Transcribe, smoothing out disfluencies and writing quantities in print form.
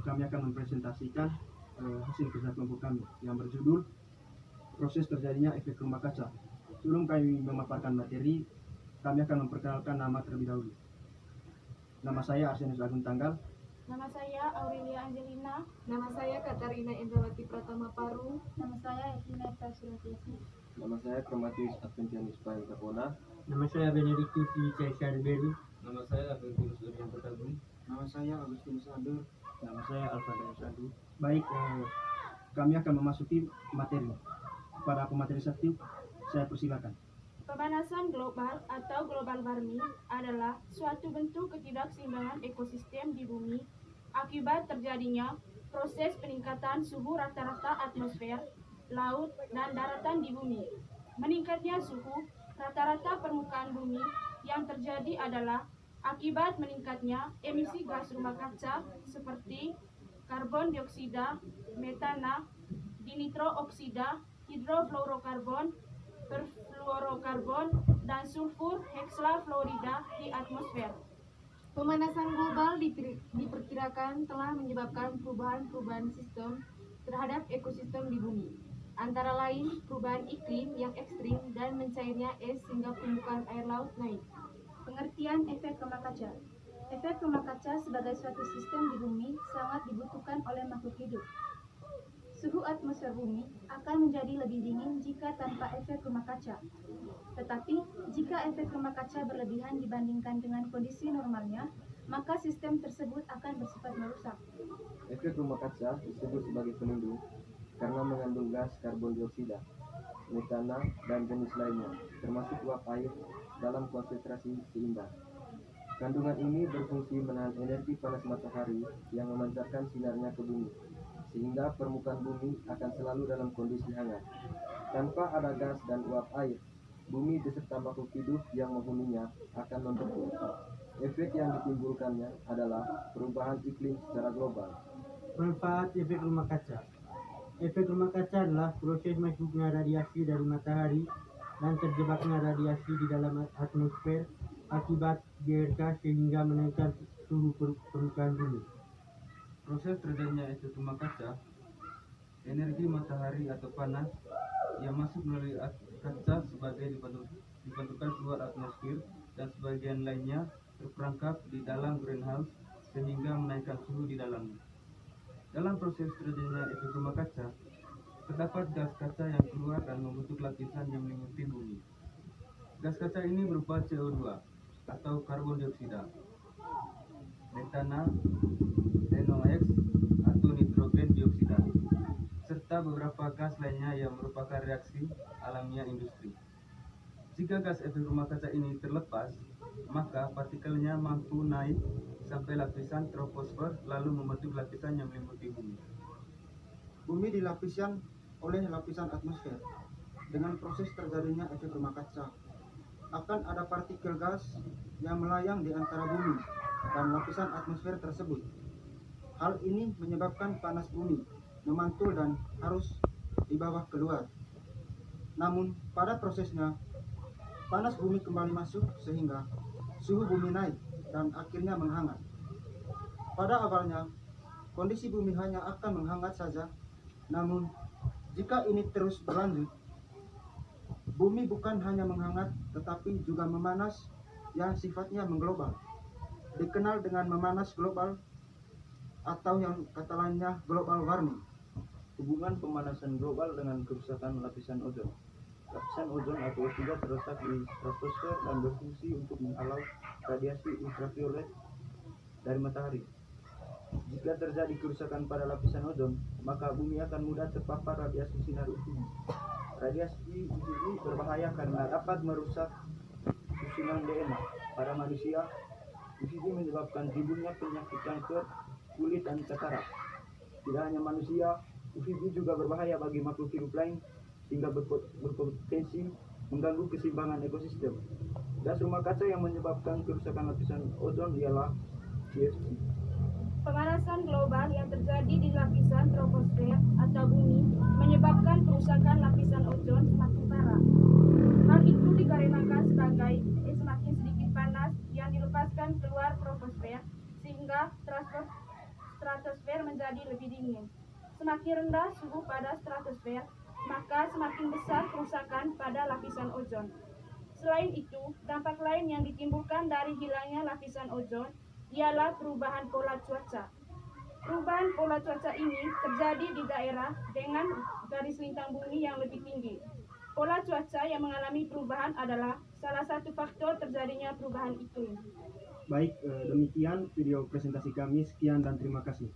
kami akan mempresentasikan hasil kerja kelompok kami yang berjudul proses terjadinya efek rumah kaca. Sebelum kami memaparkan materi, kami akan memperkenalkan nama terlebih dahulu. Nama saya Arsenus Agung Tanggal. Nama saya Aurelia Angelina. Nama saya Katarina Indrawati Pratama Paru. Nama saya Evelina Eka Suratiasi. Nama saya Promatius Adventianus Paeng Kapona. Nama saya Benedictus Caesar Beru. Nama saya Aventurus Durian Petagung. Nama saya Agustinus Adur. Nama saya Alfadarius Adu. Baik, kami akan memasuki materi. Para pemateri satu, saya persilakan. Pemanasan global atau global warming adalah suatu bentuk ketidakseimbangan ekosistem di bumi akibat terjadinya proses peningkatan suhu rata-rata atmosfer, laut, dan daratan di bumi. Meningkatnya suhu rata-rata permukaan bumi yang terjadi adalah akibat meningkatnya emisi gas rumah kaca seperti karbon dioksida, metana, dinitrooksida, hidrofluorokarbon, perfluorokarbon, dan sulfur hexafluorida di atmosfer. Pemanasan global diperkirakan telah menyebabkan perubahan-perubahan sistem terhadap ekosistem di bumi. Antara lain, perubahan iklim yang ekstrim dan mencairnya es sehingga permukaan air laut naik. Pengertian efek rumah kaca. Efek rumah kaca sebagai suatu sistem di bumi sangat dibutuhkan oleh makhluk hidup. Suhu atmosfer bumi akan menjadi lebih dingin jika tanpa efek rumah kaca. Tetapi, jika efek rumah kaca berlebihan dibandingkan dengan kondisi normalnya, maka sistem tersebut akan bersifat merusak. Efek rumah kaca disebut sebagai pelindung karena mengandung gas karbon dioksida, metana, dan jenis lainnya, termasuk uap air dalam konsentrasi seimbang. Kandungan ini berfungsi menahan energi panas matahari yang memancarkan sinarnya ke bumi, sehingga permukaan bumi akan selalu dalam kondisi hangat. Tanpa ada gas dan uap air, bumi beserta makhluk hidup yang menghuninya akan membeku. Efek yang ditimbulkannya adalah perubahan iklim secara global. Manfaat efek rumah kaca. Efek rumah kaca adalah proses masuknya radiasi dari matahari dan terjebaknya radiasi di dalam atmosfer akibat GRK sehingga menaikkan suhu permukaan bumi. Proses terjadinya efek rumah kaca, energi matahari atau panas yang masuk melalui kaca sebagai dipantulkan keluar atmosfer dan sebagian lainnya terperangkap di dalam greenhouse sehingga menaikkan suhu di dalamnya. Dalam proses terjadinya efek rumah kaca, terdapat gas kaca yang keluar dan membentuk lapisan yang meliputi bumi. Gas kaca ini berupa CO2 atau karbon dioksida, metana, NOx atau nitrogen dioksida, serta beberapa gas lainnya yang merupakan reaksi alamiah industri. Jika gas efek rumah kaca ini terlepas, maka partikelnya mampu naik sampai lapisan troposfer lalu membentuk lapisan yang meliputi bumi. Bumi dilapisan oleh lapisan atmosfer. Dengan proses terjadinya efek rumah kaca, akan ada partikel gas yang melayang di antara bumi dan lapisan atmosfer tersebut. Hal ini menyebabkan panas bumi memantul dan harus dibawa keluar. Namun, pada prosesnya, panas bumi kembali masuk sehingga suhu bumi naik dan akhirnya menghangat. Pada awalnya, kondisi bumi hanya akan menghangat saja. Namun, jika ini terus berlanjut, bumi bukan hanya menghangat, tetapi juga memanas yang sifatnya mengglobal. Dikenal dengan memanas global atau yang kata lainnya global warming. Hubungan pemanasan global dengan kerusakan lapisan ozon. Lapisan ozon atau O3 terletak di stratosfer dan berfungsi untuk menghalau radiasi ultraviolet dari matahari. Jika terjadi kerusakan pada lapisan ozon, maka bumi akan mudah terpapar radiasi sinar UV. Radiasi UV berbahaya karena dapat merusak susunan DNA pada manusia. UV menyebabkan timbulnya penyakit kanker kulit dan katarak. Tidak hanya manusia, UV juga berbahaya bagi makhluk hidup lain sehingga berpotensi mengganggu keseimbangan ekosistem. Gas rumah kaca yang menyebabkan kerusakan lapisan ozon ialah CFC. Pemanasan global yang terjadi di lapisan troposfer atau bumi menyebabkan kerusakan lapisan ozon semakin parah. Hal itu dikarenakan sebagai semakin sedikit panas yang dilepaskan keluar troposfer sehingga stratosfer menjadi lebih dingin. Semakin rendah suhu pada stratosfer, maka semakin besar kerusakan pada lapisan ozon. Selain itu, dampak lain yang ditimbulkan dari hilangnya lapisan ozon ialah perubahan pola cuaca. Perubahan pola cuaca ini terjadi di daerah dengan garis lintang bumi yang lebih tinggi. Pola cuaca yang mengalami perubahan adalah salah satu faktor terjadinya perubahan iklim. Baik, demikian video presentasi kami. Sekian dan terima kasih.